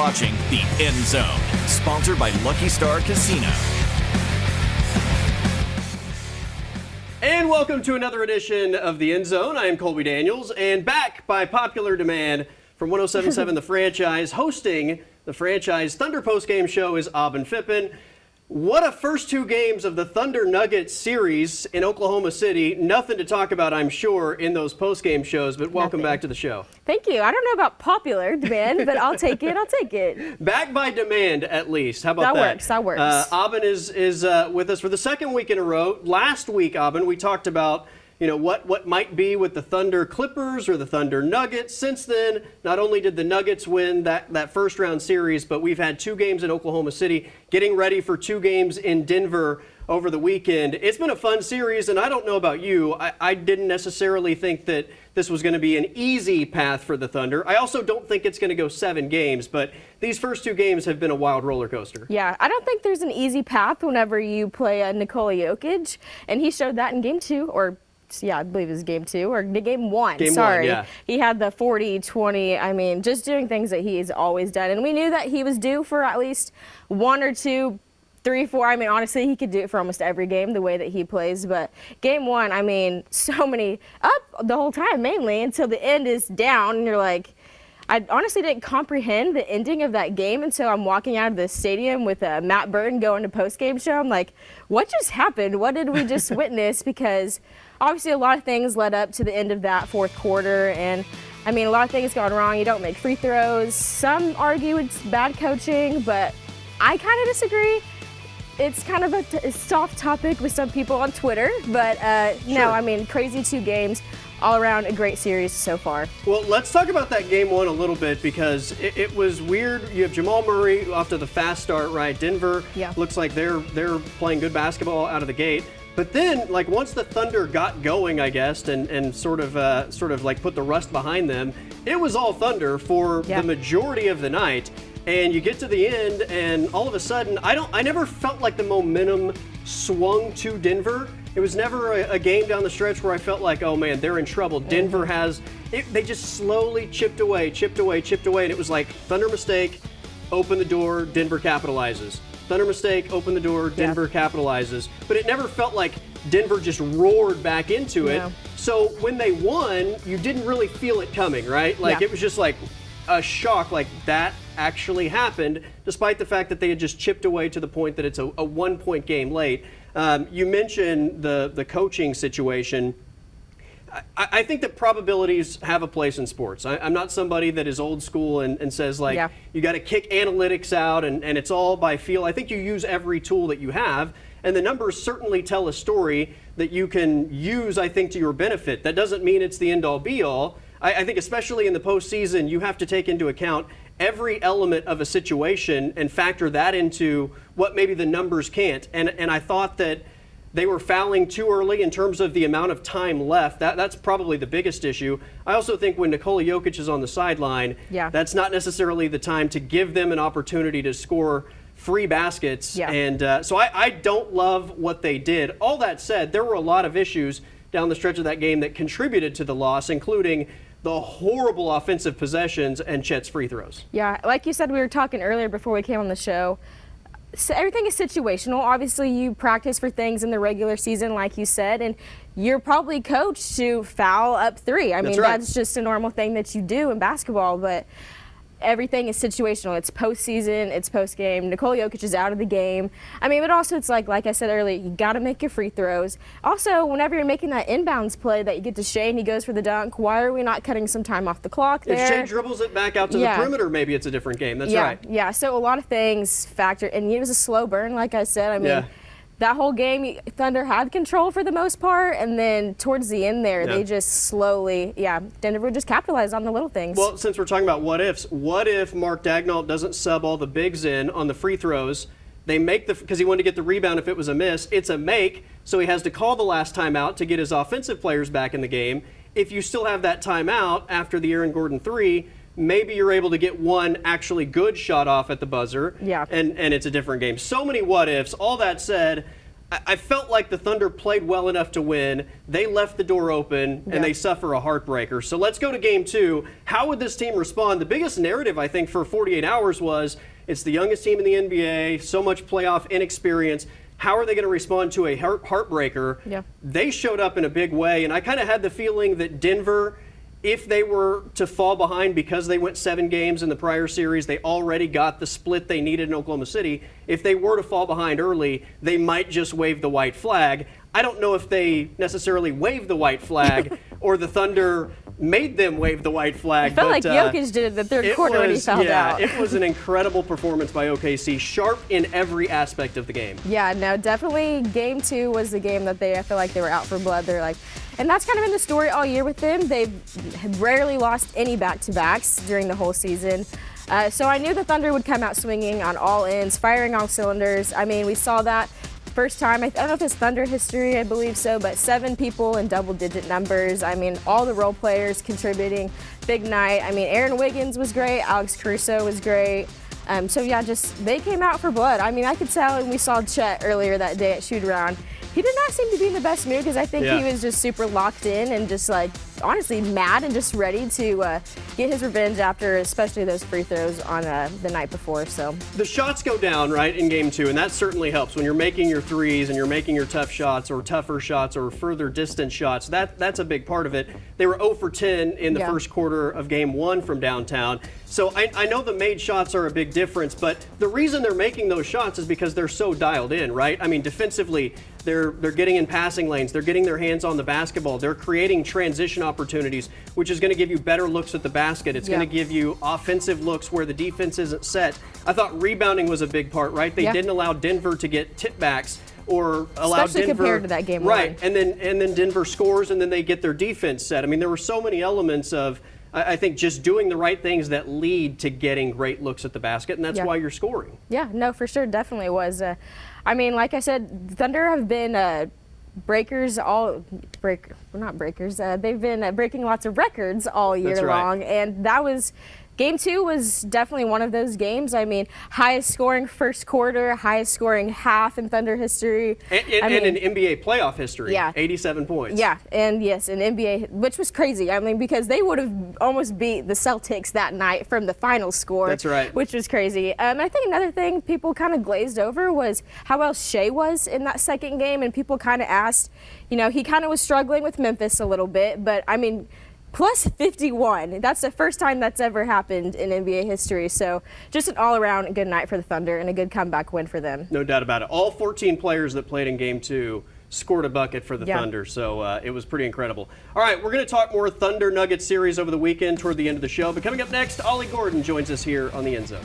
watching The End Zone, sponsored by Lucky Star Casino. And welcome to another edition of The End Zone. I am Colby Daniels, and back by popular demand from 107.7 The Franchise, hosting the Franchise Thunder postgame show is Aubin Fippen. What a first two games of the Thunder Nuggets series in Oklahoma City. Nothing to talk about, I'm sure, in those postgame shows, but welcome back to the show. Thank you. I don't know about popular demand, but I'll take it. I'll take it. Back by demand, at least. How about that? That works. Aubin is with us for the second week in a row. Last week, Aubin, we talked about what might be with the Thunder Clippers or the Thunder Nuggets. Since then, not only did the Nuggets win that first round series, but we've had two games in Oklahoma City, getting ready for two games in Denver over the weekend. It's been a fun series, and I don't know about you. I didn't necessarily think that this was going to be an easy path for the Thunder. I also don't think it's going to go 7 games, but these first two games have been a wild roller coaster. Yeah, I don't think there's an easy path whenever you play a Nikola Jokic, and he showed that in game 2, I believe it was game 2 or game 1. Game 1, yeah. He had the 40, 20. I mean, just doing things that he's always done. And we knew that he was due for at least 1 or 2, 3, 4. I mean, honestly, he could do it for almost every game the way that he plays. But game 1, I mean, so many up the whole time, mainly until the end is down. And you're like, I honestly didn't comprehend the ending of that game until I'm walking out of the stadium with Matt Burton going to postgame show. I'm like, what just happened? What did we just witness? Because obviously a lot of things led up to the end of that fourth quarter. And, I mean, a lot of things gone wrong. You don't make free throws. Some argue it's bad coaching, but I kind of disagree. It's kind of a soft topic with some people on Twitter. But, Sure. No, I mean, crazy 2 games. All around a great series so far. Well, let's talk about that game 1 a little bit because it was weird. You have Jamal Murray off to the fast start, right? Denver looks like they're playing good basketball out of the gate. But then, like, once the Thunder got going, I guess, and sort of like put the rust behind them, it was all Thunder for the majority of the night. And you get to the end, and all of a sudden, I never felt like the momentum swung to Denver. It was never a game down the stretch where I felt like, oh man, they're in trouble. Denver they just slowly chipped away, and it was like, Thunder mistake, open the door, Denver capitalizes. Thunder mistake, open the door, Denver capitalizes. But it never felt like Denver just roared back into it. So when they won, you didn't really feel it coming, right? Like it was just like a shock, like that actually happened, despite the fact that they had just chipped away to the point that it's a 1-point game late. You mentioned the coaching situation. I think that probabilities have a place in sports. I'm not somebody that is old school and says, like, you got to kick analytics out and it's all by feel. I think you use every tool that you have, and the numbers certainly tell a story that you can use, I think, to your benefit. That doesn't mean it's the end-all, be-all. I think especially in the postseason, you have to take into account every element of a situation and factor that into what maybe the numbers can't. And I thought that they were fouling too early in terms of the amount of time left. That's probably the biggest issue. I also think when Nikola Jokic is on the sideline, that's not necessarily the time to give them an opportunity to score free baskets. And so I don't love what they did. All that said, there were a lot of issues down the stretch of that game that contributed to the loss, including the horrible offensive possessions and Chet's free throws. Yeah, like you said, we were talking earlier before we came on the show. So everything is situational. Obviously, you practice for things in the regular season, like you said, and you're probably coached to foul up 3. I mean, that's just a normal thing that you do in basketball, but everything is situational. It's postseason, it's postgame. Nikola Jokic is out of the game. I mean, but also it's like I said earlier, you got to make your free throws. Also, whenever you're making that inbounds play that you get to Shea and he goes for the dunk, why are we not cutting some time off the clock there? If Shea dribbles it back out to the perimeter, maybe it's a different game. That's right. Yeah, so a lot of things factor, and it was a slow burn, like I said. I mean, that whole game, Thunder had control for the most part, and then towards the end there, they just slowly, Denver just capitalized on the little things. Well, since we're talking about what ifs, what if Mark Daigneault doesn't sub all the bigs in on the free throws? They make because he wanted to get the rebound if it was a miss. It's a make, so he has to call the last timeout to get his offensive players back in the game. If you still have that timeout after the Aaron Gordon 3, maybe you're able to get one actually good shot off at the buzzer, and it's a different game. So many what ifs. All that said, I felt like the Thunder played well enough to win. They left the door open, and they suffer a heartbreaker. So let's go to game 2. How would this team respond? The biggest narrative, I think, for 48 hours was it's the youngest team in the NBA, so much playoff inexperience. How are they going to respond to a heartbreaker? Yeah. They showed up in a big way, and I kind of had the feeling that Denver, if they were to fall behind because they went 7 games in the prior series, they already got the split they needed in Oklahoma City. If they were to fall behind early, they might just wave the white flag. I don't know if they necessarily waved the white flag or the Thunder made them wave the white flag. I felt like Jokic did it the third quarter when he fouled out. It was an incredible performance by OKC, sharp in every aspect of the game. Yeah, no, definitely game 2 was the game that I feel like they were out for blood. They're like, and that's kind of been the story all year with them. They've rarely lost any back-to-backs during the whole season. So I knew the Thunder would come out swinging on all ends, firing all cylinders. I mean, we saw that first time. I don't know if it's Thunder history, I believe so, but 7 people in double-digit numbers. I mean, all the role players contributing. Big night. I mean, Aaron Wiggins was great. Alex Caruso was great. So, yeah, just they came out for blood. I mean, I could tell, and we saw Chet earlier that day at shoot-around. He did not seem to be in the best mood because I think he was just super locked in and just, like, honestly mad and just ready to get his revenge after especially those free throws on the night before. So the shots go down, right, in game 2, and that certainly helps when you're making your threes and you're making your tough shots or tougher shots or further distance shots. That's a big part of it. They were 0 for 10 in the first quarter of game 1 from downtown. So I know the made shots are a big difference, but the reason they're making those shots is because they're so dialed in, right? I mean, defensively, they're getting in passing lanes, they're getting their hands on the basketball, they're creating transition opportunities, which is going to give you better looks at the basket. It's going to give you offensive looks where the defense isn't set. I thought rebounding was a big part, right? They didn't allow Denver to get tip-backs or allow especially Denver, compared to that game right? And then Denver scores, and then they get their defense set. I mean, there were so many elements of, I think, just doing the right things that lead to getting great looks at the basket, and that's why you're scoring. Yeah, no, for sure, definitely was. I mean, like I said, Thunder have been breakers not breakers. They've been breaking lots of records all year long, and that was. Game 2 was definitely one of those games. I mean, highest scoring first quarter, highest scoring half in Thunder history. And in NBA playoff history, 87 points. Yeah, and yes, in NBA, which was crazy. I mean, because they would have almost beat the Celtics that night from the final score. That's right. Which was crazy. I think another thing people kind of glazed over was how well Shea was in that second game, and people kind of asked, you know, he kind of was struggling with Memphis a little bit, but I mean, plus 51. That's the first time that's ever happened in NBA history. So just an all-around good night for the Thunder and a good comeback win for them. No doubt about it. All 14 players that played in Game 2 scored a bucket for the Thunder, so it was pretty incredible. All right, we're going to talk more Thunder Nuggets series over the weekend toward the end of the show. But coming up next, Ollie Gordon joins us here on the End Zone.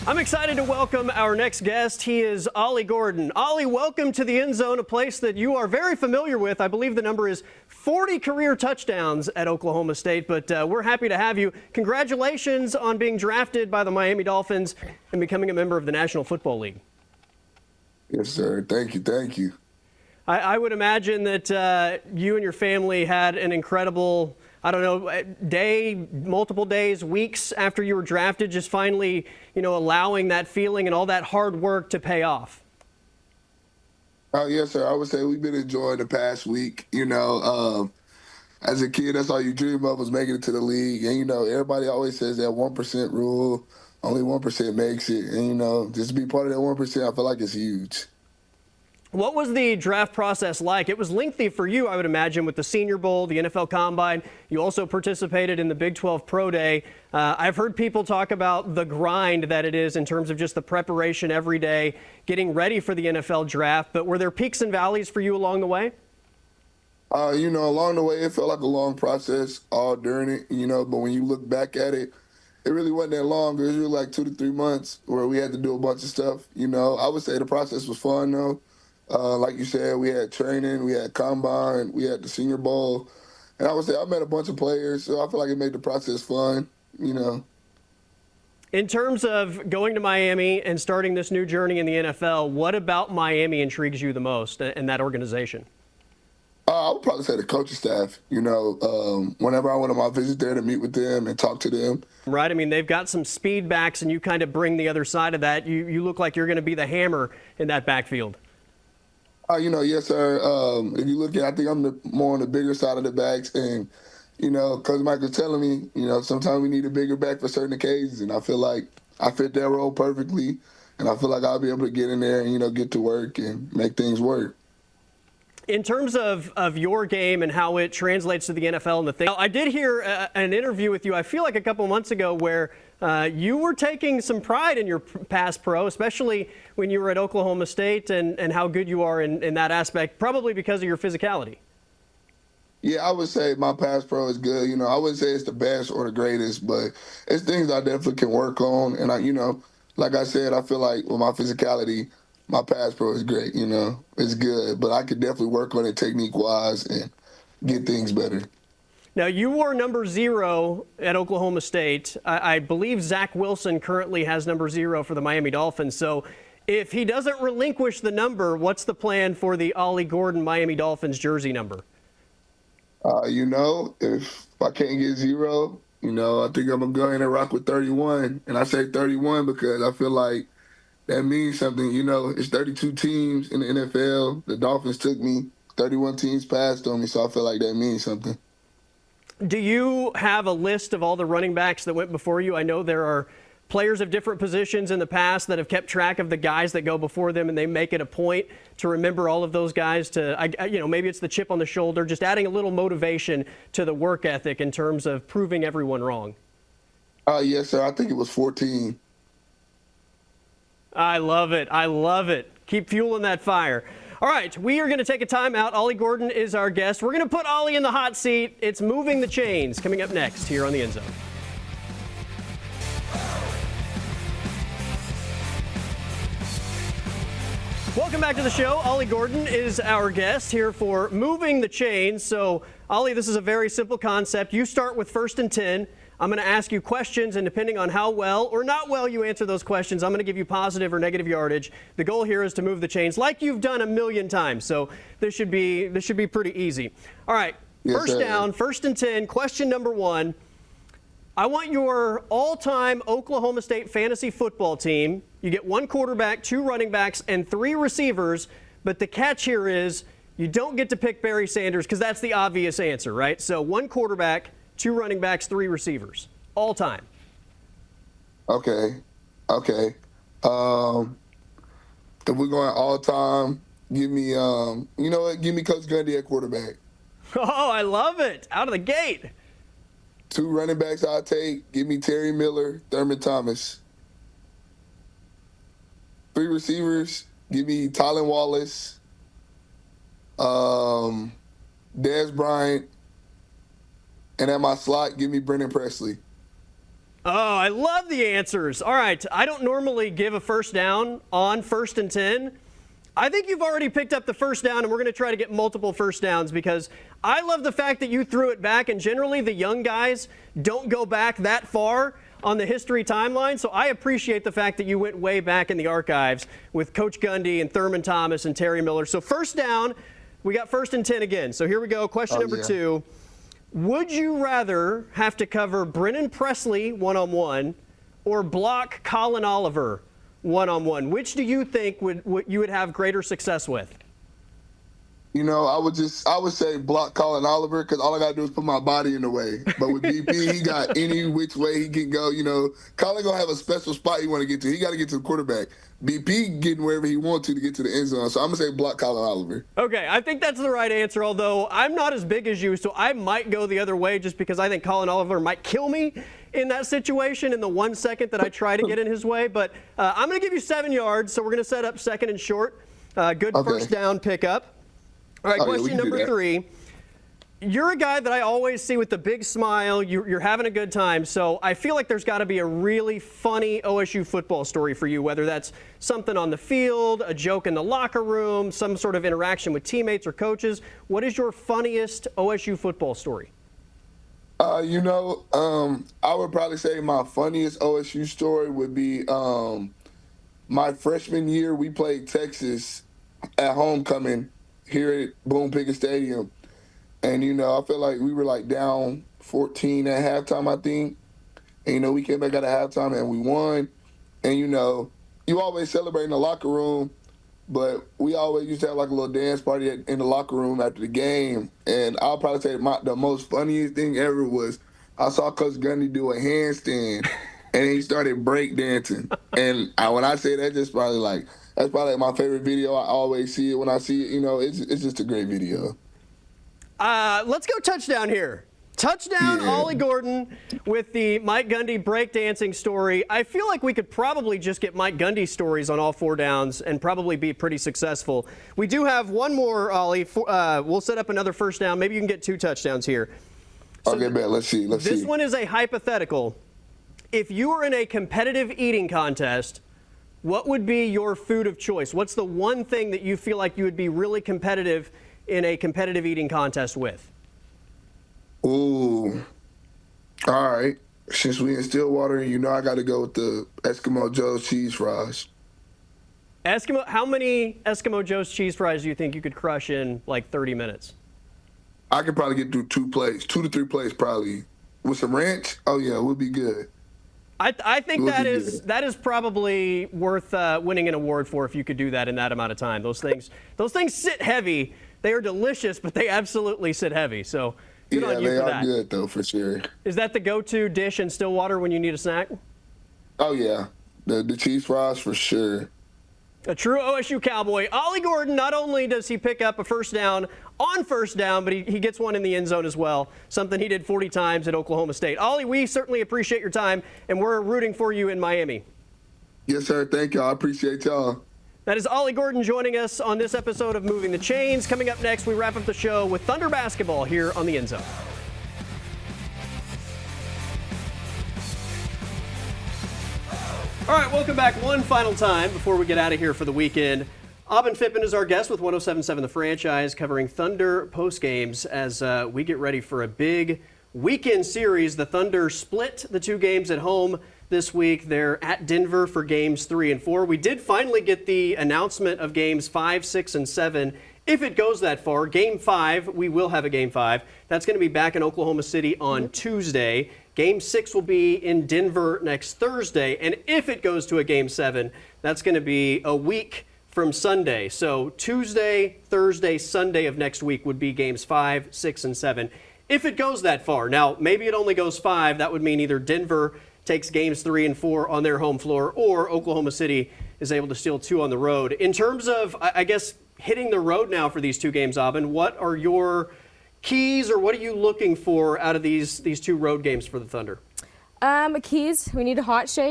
I'm excited to welcome our next guest. He is Ollie Gordon. Ollie, welcome to the End Zone, a place that you are very familiar with. I believe the number is 40 career touchdowns at Oklahoma State, but we're happy to have you. Congratulations on being drafted by the Miami Dolphins and becoming a member of the National Football League. Yes, sir. Thank you. Thank you. I would imagine that you and your family had an incredible, I don't know, day, multiple days, weeks after you were drafted, just finally, you know, allowing that feeling and all that hard work to pay off. Yes, sir. I would say we've been enjoying the past week. You know, as a kid, that's all you dream of was making it to the league. And, you know, everybody always says that 1% rule, only 1% makes it. And, you know, just to be part of that 1%, I feel like it's huge. What was the draft process like? It was lengthy for you, I would imagine, with the Senior Bowl, the NFL Combine. You also participated in the Big 12 Pro Day. I've heard people talk about the grind that it is in terms of just the preparation every day, getting ready for the NFL draft. But were there peaks and valleys for you along the way? You know, along the way, it felt like a long process all during it, you know, but when you look back at it, it really wasn't that long. It was really like 2 to 3 months where we had to do a bunch of stuff. You know, I would say the process was fun, though. Like you said, we had training, we had combine, we had the Senior Bowl. And I would say I met a bunch of players, so I feel like it made the process fun, you know. In terms of going to Miami and starting this new journey in the NFL, what about Miami intrigues you the most and that organization? I would probably say the coaching staff. Whenever I went on my visit there to meet with them and talk to them. Right. I mean, they've got some speed backs, and you kind of bring the other side of that. You look like you're going to be the hammer in that backfield. Yes, sir. If you look at, I think I'm more on the bigger side of the backs, and Coach Mike was telling me, sometimes we need a bigger back for certain occasions, and I feel like I fit that role perfectly, and I feel like I'll be able to get in there and get to work and make things work. In terms of your game and how it translates to the NFL and the thing, I did hear an interview with you, I feel like a couple months ago, where you were taking some pride in your past pro, especially when you were at Oklahoma State and how good you are in that aspect, probably because of your physicality. Yeah, I would say my pass pro is good. I wouldn't say it's the best or the greatest, but it's things I definitely can work on. And like I said, I feel like with my physicality, my pass pro is great. It's good, but I could definitely work on it technique-wise and get things better. Now, you wore number 0 at Oklahoma State. I believe Zach Wilson currently has number 0 for the Miami Dolphins. So if he doesn't relinquish the number, what's the plan for the Ollie Gordon Miami Dolphins jersey number? If I can't get 0, I think I'm going to go in and rock with 31. And I say 31 because I feel like that means something. It's 32 teams in the NFL. The Dolphins took me. 31 teams passed on me, so I feel like that means something. Do you have a list of all the running backs that went before you? I know there are players of different positions in the past that have kept track of the guys that go before them, and they make it a point to remember all of those guys maybe it's the chip on the shoulder, just adding a little motivation to the work ethic in terms of proving everyone wrong. Yes, sir. I think it was 14. I love it. I love it. Keep fueling that fire. All right, we are going to take a timeout. Ollie Gordon is our guest. We're going to put Ollie in the hot seat. It's Moving the Chains coming up next here on The End Zone. Welcome back to the show. Ollie Gordon is our guest here for Moving the Chains. So, Ollie, this is a very simple concept. You start with 1st and 10. I'm going to ask you questions, and depending on how well or not well you answer those questions, I'm going to give you positive or negative yardage. The goal here is to move the chains like you've done a million times. So this should be pretty easy. All right, yes, first down, 1st and 10. Question number 1. I want your all-time Oklahoma State fantasy football team. You get 1 quarterback, 2 running backs, and 3 receivers. But the catch here is you don't get to pick Barry Sanders because that's the obvious answer, right? So 1 quarterback, 2 running backs, 3 receivers, all time. Okay. If we're going all time, give me, give me Coach Gundy at quarterback. Oh, I love it. Out of the gate. 2 running backs I'll take. Give me Terry Miller, Thurman Thomas. 3 receivers. Give me Tylan Wallace, Dez Bryant, and at my slot, give me Brendan Presley. Oh, I love the answers. All right, I don't normally give a first down on 1st and 10. I think you've already picked up the first down, and we're going to try to get multiple first downs because I love the fact that you threw it back, and generally the young guys don't go back that far on the history timeline, so I appreciate the fact that you went way back in the archives with Coach Gundy and Thurman Thomas and Terry Miller. So first down, we got 1st and 10 again. So here we go. Question number 2. Would you rather have to cover Brennan Presley one-on-one or block Colin Oliver one-on-one? Which do you think you would have greater success with? I would say block Colin Oliver because all I got to do is put my body in the way. But with BP, he got any which way he can go. Colin going to have a special spot he want to get to. He got to get to the quarterback. BP getting wherever he wants to get to the end zone. So I'm going to say block Colin Oliver. Okay, I think that's the right answer, although I'm not as big as you, so I might go the other way just because I think Colin Oliver might kill me in that situation in the 1 second that I try to get in his way. But I'm going to give you 7 yards, so we're going to set up 2nd and short. Good Okay. first down pickup. All right, question number 3. You're a guy that I always see with the big smile. You're having a good time. So I feel like there's got to be a really funny OSU football story for you, whether that's something on the field, a joke in the locker room, some sort of interaction with teammates or coaches. What is your funniest OSU football story? I would probably say my funniest OSU story would be my freshman year. We played Texas at homecoming here at Boone Pickett Stadium. And, I feel like we were like down 14 at halftime, I think. And, we came back at halftime and we won. And, you always celebrate in the locker room, but we always used to have like a little dance party in the locker room after the game. And I'll probably say the most funniest thing ever was I saw Coach Gundy do a handstand and he started break dancing. And when I say that, that's probably my favorite video. I always see it when I see it. It's just a great video. Let's go touchdown here. Touchdown, yeah. Ollie Gordon with the Mike Gundy breakdancing story. I feel like we could probably just get Mike Gundy stories on all 4 downs and probably be pretty successful. We do have one more, Ollie. We'll set up another first down. Maybe you can get 2 touchdowns here. So okay, man. Let's see. This one is a hypothetical. If you were in a competitive eating contest, what would be your food of choice? What's the one thing that you feel like you would be really competitive in a competitive eating contest with? Ooh. All right. Since we in Stillwater, I got to go with the Eskimo Joe's cheese fries. How many Eskimo Joe's cheese fries do you think you could crush in like 30 minutes? I could probably get through 2 plates, 2 to 3 plates probably. With some ranch, oh yeah, it would be good. I think that is probably worth winning an award for if you could do that in that amount of time. Those things sit heavy. They are delicious, but they absolutely sit heavy. So good on you for that. Yeah, they are good though, for sure. Is that the go-to dish in Stillwater when you need a snack? Oh yeah, the cheese fries for sure. A true OSU Cowboy. Ollie Gordon, not only does he pick up a first down on first down, but he gets one in the end zone as well, something he did 40 times at Oklahoma State. Ollie, we certainly appreciate your time, and we're rooting for you in Miami. Yes, sir. Thank y'all. I appreciate y'all. That is Ollie Gordon joining us on this episode of Moving the Chains. Coming up next, we wrap up the show with Thunder basketball here on the End Zone. All right, welcome back one final time before we get out of here for the weekend. Aubin Fippen is our guest with 107.7 The Franchise, covering Thunder postgames as we get ready for a big weekend series. The Thunder split the 2 games at home this week. They're at Denver for games 3 and 4. We did finally get the announcement of games 5, 6, and 7. If it goes that far, game 5, we will have a game 5. That's going to be back in Oklahoma City on Tuesday. Game 6 will be in Denver next Thursday. And if it goes to a game 7, that's going to be a week from Sunday. So Tuesday, Thursday, Sunday of next week would be games 5, 6, and 7. If it goes that far. Now, maybe it only goes 5. That would mean either Denver takes games 3 and 4 on their home floor, or Oklahoma City is able to steal 2 on the road. In terms of, I guess, hitting the road now for these 2 games, Aubin, what are your keys, or what are you looking for out of these 2 road games for the Thunder? Keys, we need a hot Shai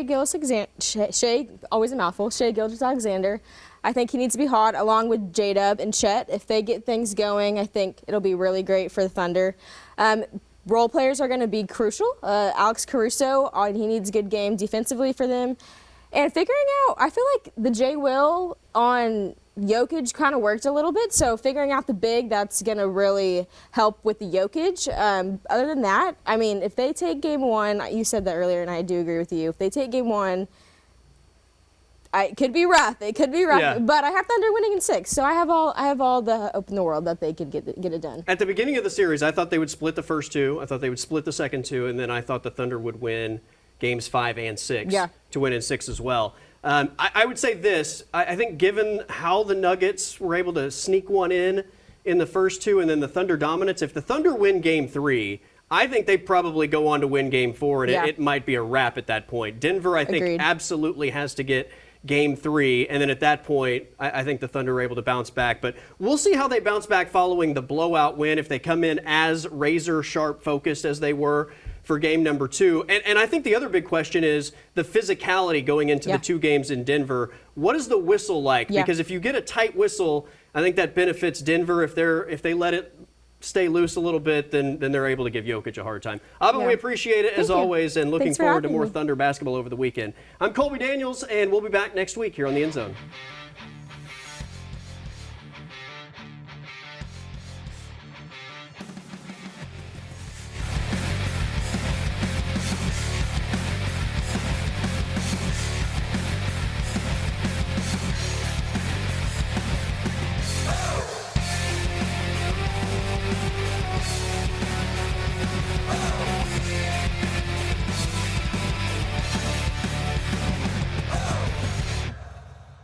always a mouthful, Shai Gilgeous-Alexander. I think he needs to be hot along with J-Dub and Chet. If they get things going, I think it'll be really great for the Thunder. Role players are going to be crucial. Alex Caruso, he needs a good game defensively for them. And figuring out, I feel like the J-Will on Jokic kind of worked a little bit, so figuring out the big, that's going to really help with the Jokic. Other than that, I mean, if they take game 1, you said that earlier, and I do agree with you. If they take game 1, it could be rough. It could be rough, yeah. But I have Thunder winning in 6, so I have all the hope in the world that they could get it done. At the beginning of the series, I thought they would split the first 2. I thought they would split the second 2, and then I thought the Thunder would win games 5 and 6 to win in 6 as well. I would say this. I think given how the Nuggets were able to sneak one in the first 2, and then the Thunder dominance, if the Thunder win game 3, I think they probably go on to win game 4, and it might be a wrap at that point. Denver, I think, absolutely has to get game 3, and then at that point, I think the Thunder are able to bounce back. But we'll see how they bounce back following the blowout win, if they come in as razor-sharp focused as they were for game number 2. And I think the other big question is the physicality going into the 2 games in Denver. What is the whistle like? Because if you get a tight whistle, I think that benefits Denver. If they let it stay loose a little bit, then they're able to give Jokic a hard time. Aubin, we appreciate it as always, and looking forward to more Thunder basketball over the weekend. I'm Colby Daniels, and we'll be back next week here on The End Zone.